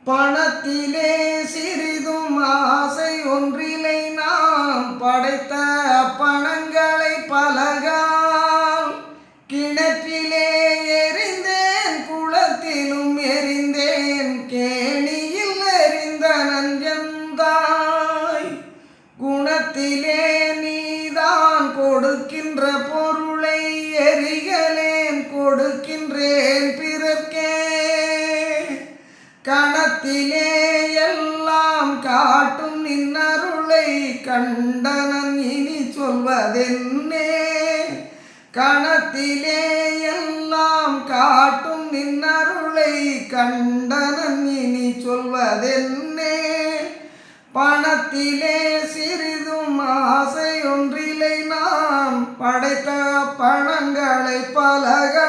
பணத்திலே சிறிதும் ஆசை ஒன்றிலை நாம் படைத்த பணங்களை பலகால் கிணற்றிலே எறிந்தேன் குளத்திலும் எறிந்தேன் கேணியில் எறிந்த நஞ்சந்தாய் குணத்திலே நீதான் கொடுக்கின்ற பொருளை எரிகளேன் கொடுக்கின்றேன் பிறர்க்கே கணத்திலே எல்லாம் காட்டும் நின்னருளை கண்டனன் இனி சொல்வதென்னே கணத்திலே எல்லாம் காட்டும் நின்னருளை கண்டனன் இனி சொல்வதென்னே பணத்திலே சிறிதும் ஆசை ஒன்றிலை நாம் படைத்த பணங்களை பலகா